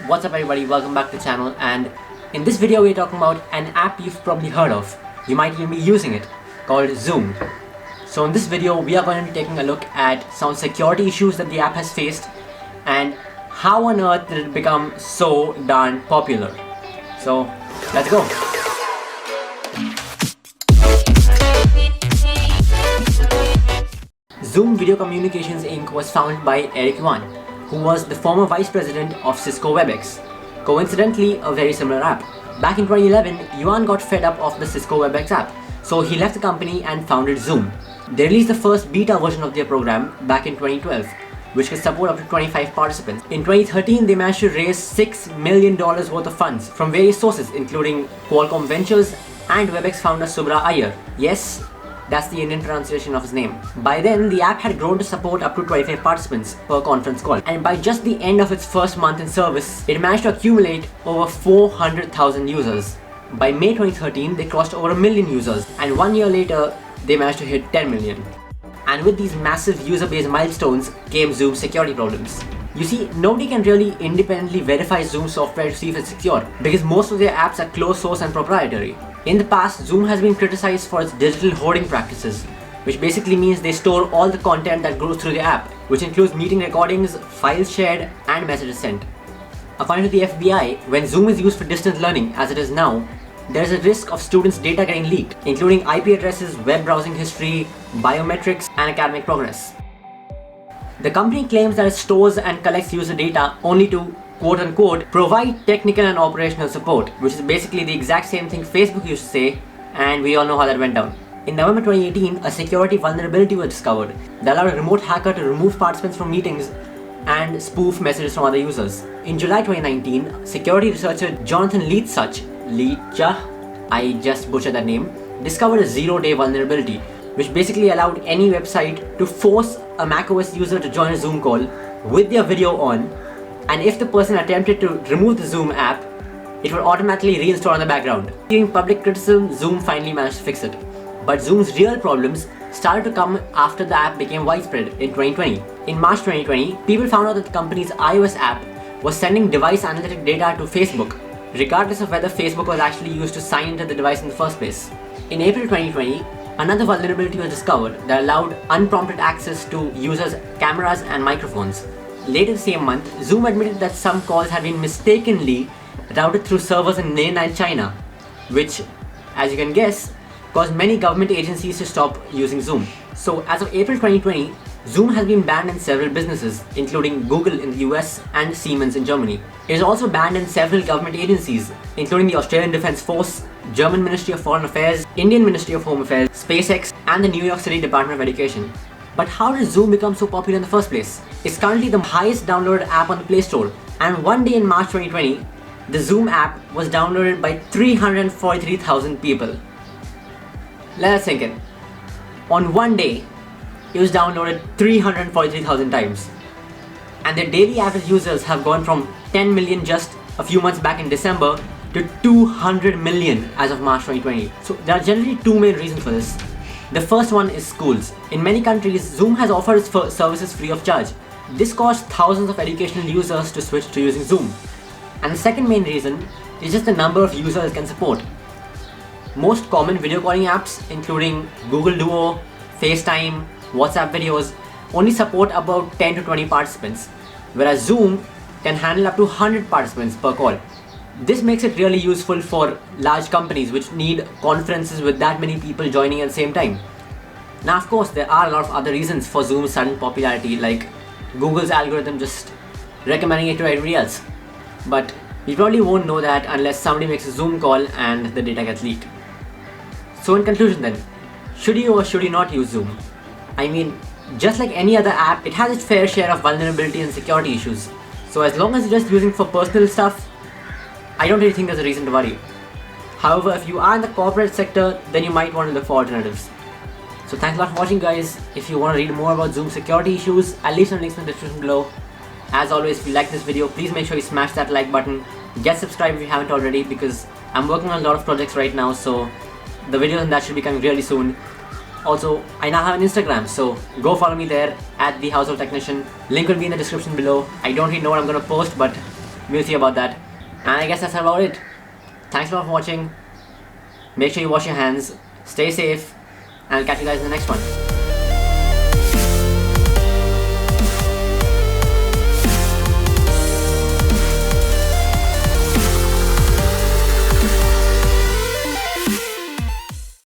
What's up everybody, welcome back to the channel, and in this video we're talking about an app you've probably heard of. You might even be using it, called Zoom. So in this video we are going to be taking a look at some security issues that the app has faced and how on earth did it become so darn popular. So let's go. Zoom Video Communications Inc. was founded by Eric Yuan, who was the former vice president of Cisco webex. Coincidentally, a very similar app. Back in 2011, Yuan got fed up of the Cisco webex app, so he left the company and founded Zoom. They released the first beta version of their program back in 2012, which could support up to 25 participants. In 2013, they managed to raise $6 million worth of funds from various sources, including Qualcomm Ventures and webex founder Subra Iyer. Yes, that's the Indian pronunciation of his name. By then, the app had grown to support up to 25 participants per conference call. And by just the end of its first month in service, it managed to accumulate over 400,000 users. By May 2013, they crossed over 1 million users. And 1 year later, they managed to hit 10 million. And with these massive user-based milestones came Zoom's security problems. You see, nobody can really independently verify Zoom software to see if it's secure, because most of their apps are closed source and proprietary. In the past, Zoom has been criticized for its digital hoarding practices, which basically means they store all the content that goes through the app, which includes meeting recordings, files shared, and messages sent. According to the FBI, when Zoom is used for distance learning, as it is now, there is a risk of students' data getting leaked, including IP addresses, web browsing history, biometrics, and academic progress. The company claims that it stores and collects user data only to quote-unquote provide technical and operational support, which is basically the exact same thing Facebook used to say, and we all know how that went down. In November 2018, a security vulnerability was discovered that allowed a remote hacker to remove participants from meetings and spoof messages from other users. In July 2019, security researcher Jonathan Leitcha, I just butchered that name, discovered a zero-day vulnerability, which basically allowed any website to force a macOS user to join a Zoom call with their video on, and if the person attempted to remove the Zoom app, it would automatically reinstall in the background. During public criticism, Zoom finally managed to fix it. But Zoom's real problems started to come after the app became widespread in 2020. In March 2020, people found out that the company's iOS app was sending device analytic data to Facebook, regardless of whether Facebook was actually used to sign into the device in the first place. In April 2020, another vulnerability was discovered that allowed unprompted access to users' cameras and microphones. Later the same month, Zoom admitted that some calls had been mistakenly routed through servers in mainland China, which, as you can guess, caused many government agencies to stop using Zoom. So as of April 2020, Zoom has been banned in several businesses, including Google in the US and Siemens in Germany. It is also banned in several government agencies, including the Australian Defence Force, German Ministry of Foreign Affairs, Indian Ministry of Home Affairs, SpaceX, and the New York City Department of Education. But how did Zoom become so popular in the first place? It's currently the highest downloaded app on the Play Store, and one day in March 2020, the Zoom app was downloaded by 343,000 people. Let us sink in. On one day, it was downloaded 343,000 times. And their daily average users have gone from 10 million just a few months back in December to 200 million as of March 2020. So there are generally two main reasons for this. The first one is schools. In many countries, Zoom has offered its services free of charge. This caused thousands of educational users to switch to using Zoom. And the second main reason is just the number of users it can support. Most common video calling apps, including Google Duo, FaceTime, WhatsApp videos, only support about 10 to 20 participants, whereas Zoom can handle up to 100 participants per call. This makes it really useful for large companies which need conferences with that many people joining at the same time. Now, of course, there are a lot of other reasons for Zoom's sudden popularity, like Google's algorithm just recommending it to everybody else. But you probably won't know that unless somebody makes a Zoom call and the data gets leaked. So in conclusion then, should you or should you not use Zoom? I mean, just like any other app, it has its fair share of vulnerability and security issues. So as long as you're just using it for personal stuff, I don't really think there's a reason to worry. However, if you are in the corporate sector, then you might want to look for alternatives. So thanks a lot for watching, guys. If you want to read more about Zoom security issues, I'll leave some links in the description below. As always, if you like this video, please make sure you smash that like button. Get subscribed if you haven't already, because I'm working on a lot of projects right now, so the videos on that should be coming really soon. Also, I now have an Instagram, so go follow me there at the Household Technician. Link will be in the description below. I don't really know what I'm gonna post, but we'll see about that. And I guess that's about it. Thanks a lot for watching. Make sure you wash your hands, stay safe, and I'll catch you guys in the next one.